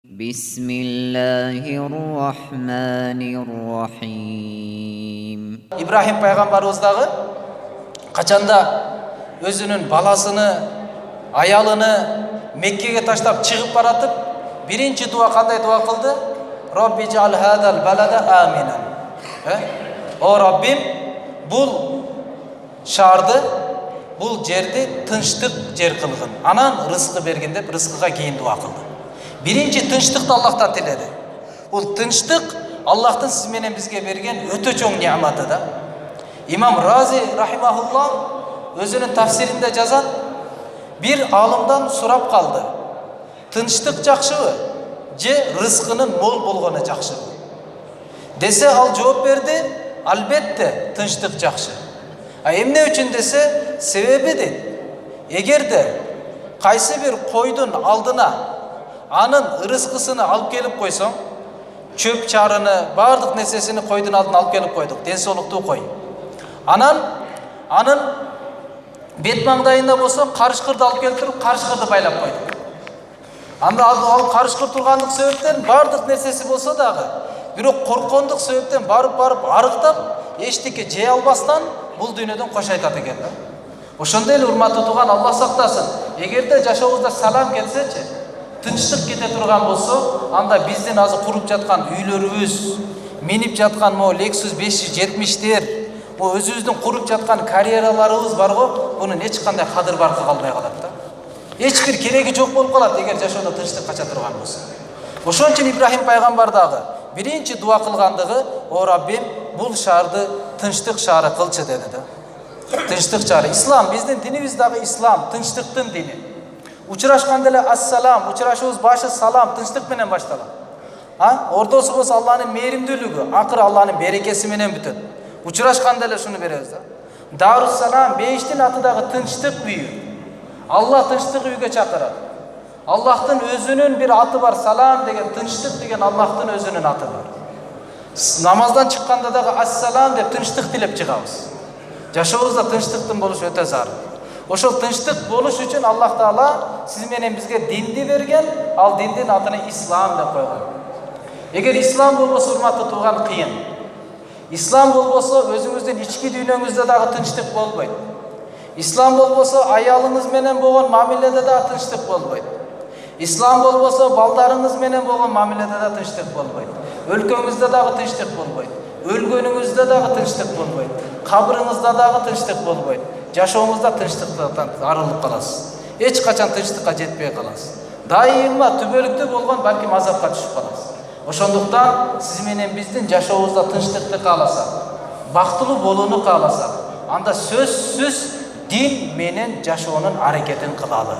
Bismillahirrahmanirrahim. İbrahim Peygamberimiz dağı kaçanda özünün balasını, ayalını Mekke'ye taşlap çıkıp baratıp birinci dua kanday dua kıldı? Rabbi ceal hadal balada aminen. O Rabbim bul şardı, bul cerdi tınçtık cer kılgın. Anan rızkı bergin dep rızkıga keyin dua kıldı. Birinci tınçtıkты Allah'tan tiledi. Бұл tınçtık Allah'tan siz menen bizge bergen öte çoğun nimetı da. İmam Razi rahimahullah özünün tafsirinde жазат, bir alımdan surap kaldı. Tınçtık жақшыбы же rızkının mol bolğonu жақшыбы? Dese al cevap verdi, albatta tınçtık жақшы. Emne üçün dese sebebi de, eğer de kaysı bir koydun aldına anın rızkısını alıp gelip koysan, çöp çarını, bardıq nesesini koydun aldına alıp gelip koyduk, densoluktu koy. Anın bet mаңдайында болsa karışkırdı alıp keltirip karışkırdı baylap koyduk. Anda al karışkır turgandык sebepten bardıq nesesi bolsa dağı, бирок корккондук себептен барып арыктап, эчтеке жей албастан бул дүйнөдөн кош айтат экен да. Ошондой эле урматтуу тууган, Аллах сактасын. Эгерде жашообузда салам келсечи, тынчтык кете турган болсо, анда биздин азыр куруп жаткан үйлөрүбүз, минип жаткан могу Lexus 570'тер, bu өзүбүздүн куруп жаткан карьераларыбыз бар го, бунун эч кандай кадыр баркы калбай калат да. Эч бир кереги жок болуп калат эгер жашоодо тынчтык кача турган болсо. Ошон үчүн Ибрахим пайгамбар дагы биринчи дуа кылгандыгы, о Раббим, бул шаарды тынчтык шаары кылчы деди да. Тынчтык шаары. Ислам, биздин динибиз дагы ислам, тынчтыктын дини. Учурашканда эле ассалам, учурашуубуз башы салам, тынчтык менен башталат. Ортосу болсо Аллахнын мээримдүүлүгү, акыры Аллахнын берекеси менен бүтөт. Учурашканда эле шуну беребиз да. Дарус-салам бейиштин аты дагы тынчтык үйү. Аллах тынчтык үйгө чакырат. Аллахтын өзүнүн bir аты бар, салам деген, тынчтык деген Аллахтын өзүнүн аты бар. Намаздан чыкканда дагы ассалам деп тынчтык тилеп чыгабыз. Жашообузда тынчтыктын болушу өтө зарыл. Ошол тынчтык болуш үчүн Аллах Таала сиз менен бизге динди берген, ал диндин атына ислам деп койгон. Эгер ислам болбосо, урматтуу тууган, кыйын. Ислам болбосо, өзүңүздүн ички дүйнөңүздө дагы тынчтык болбойт. Ислам болбосо, аялыңыз менен болгон мамиледе дагы тынчтык болбойт. Ислам болбосо, балдарыңыз менен болгон мамиледе да тынчтык болбойт. Өлкөңүздө дагы тынчтык болбойт. Өлгөнүңүздө дагы тынчтык болбойт. Кабырыңызда дагы тынчтык болбойт. Жашооңузда тынчтыктан арылып каласыз. Эч качан тынчтыкка жетпей каласыз. Дайыма түбөлүктүү болгон балким азапка түшүп каласыз. Ошондуктан сиз менен биздин жашообузда тынчтыкты кааласак, бактылуу болууну кааласак, анда сөзсүз дин менен жашоонун аракетин кылалы.